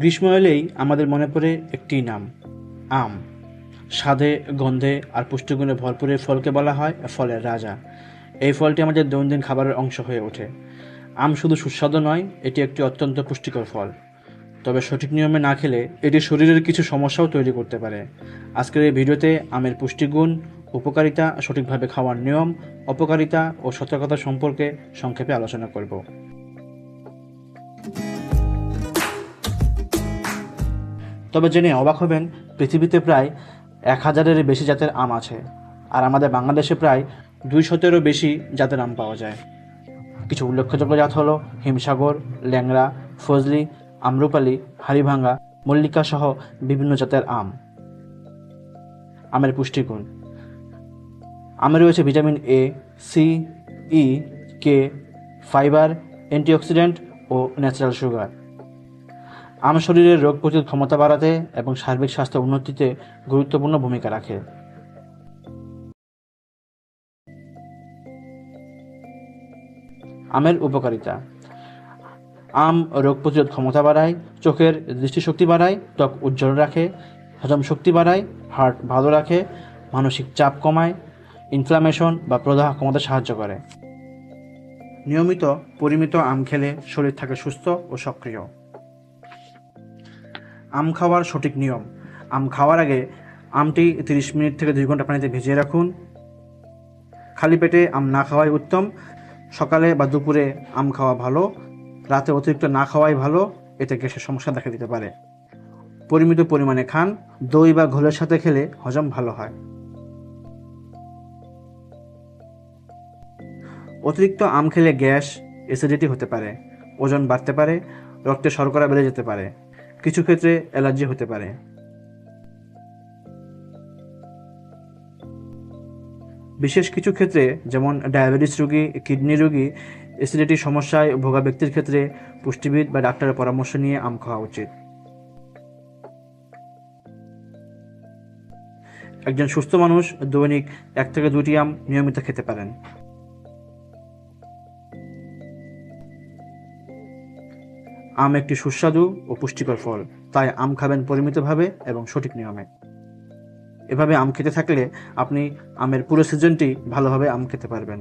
গ্রীষ্ম এলেই আমাদের মনে পড়ে একটি নাম, আম। স্বাদে, গন্ধে আর পুষ্টিগুণে ভরপুর এই ফলকে বলা হয় ফলের রাজা। এই ফলটি আমাদের দৈনন্দিন খাবারের অংশ হয়ে ওঠে। আম শুধু সুস্বাদু নয়, এটি একটি অত্যন্ত পুষ্টিকর ফল। তবে সঠিক নিয়মে না খেলে এটি শরীরের কিছু সমস্যাও তৈরি করতে পারে। আজকের এই ভিডিওতে আমের পুষ্টিগুণ, উপকারিতা, সঠিকভাবে খাওয়ার নিয়ম, অপকারিতা ও সতর্কতা সম্পর্কে সংক্ষেপে আলোচনা করব। তবে জেনে অবাক হবেন, পৃথিবীতে প্রায় 1000-এর বেশি জাতের আম আছে, আর আমাদের বাংলাদেশে প্রায় 200-এরও বেশি জাতের আম পাওয়া যায়। কিছু উল্লেখযোগ্য জাত হলো হিমসাগর, ল্যাংড়া, ফজলি, আম্রপালি, হাড়িভাঙ্গা, মল্লিকা সহ বিভিন্ন জাতের আম। আমের পুষ্টিগুণ: আমে রয়েছে vitamin A, C, E, K, fibre, antioxidant ও ন্যাচারাল সুগার। আম শরীরের রোগ প্রতিরোধ ক্ষমতা বাড়াতে এবং সার্বিক স্বাস্থ্য উন্নতিতে গুরুত্বপূর্ণ ভূমিকা রাখে। আমের উপকারিতা: আম রোগ প্রতিরোধ ক্ষমতা বাড়ায়, চোখের দৃষ্টিশক্তি বাড়ায়, ত্বক উজ্জ্বল রাখে, হজম শক্তি বাড়ায়, হার্ট ভালো রাখে, মানসিক চাপ কমায়, ইনফ্লামেশন বা প্রদাহ কমাতে সাহায্য করে। নিয়মিত পরিমিত আম খেলে শরীর থাকে সুস্থ ও সক্রিয়। আম খাওয়ার সঠিক নিয়ম: আম খাওয়ার আগে আমটি 30 মিনিট থেকে 2 ঘন্টা পানিতে ভিজিয়ে রাখুন। খালি পেটে আম না খাওয়াই উত্তম। সকালে বা দুপুরে আম খাওয়া ভালো, রাতে অতিরিক্ত না খাওয়াই ভালো, এতে গ্যাসের সমস্যা দেখা দিতে পারে। পরিমিত পরিমাণে খান, দই বা ঘোলের সাথে খেলে হজম ভালো হয়। অতিরিক্ত আম খেলে গ্যাস, অ্যাসিডিটি হতে পারে, ওজন বাড়তে পারে, রক্তে শর্করা বেড়ে যেতে পারে, কিছু ক্ষেত্রে অ্যালার্জি হতে পারে। বিশেষ কিছু ক্ষেত্রে, যেমন ডায়াবেটিস রোগী, কিডনি রোগী, অ্যাসিডিটির সমস্যায় ভোগা ব্যক্তির ক্ষেত্রে পুষ্টিবিদ বা ডাক্তারের পরামর্শ নিয়ে আম খাওয়া উচিত। একজন সুস্থ মানুষ দৈনিক 1 থেকে 2টি আম নিয়মিত খেতে পারেন। আম একটি সুস্বাদু ও পুষ্টিকর ফল, তাই আম খাবেন পরিমিতভাবে এবং সঠিক নিয়মে। এভাবে আম খেতে থাকলে আপনি আমের পুরো সিজনটি ভালোভাবে আম খেতে পারবেন।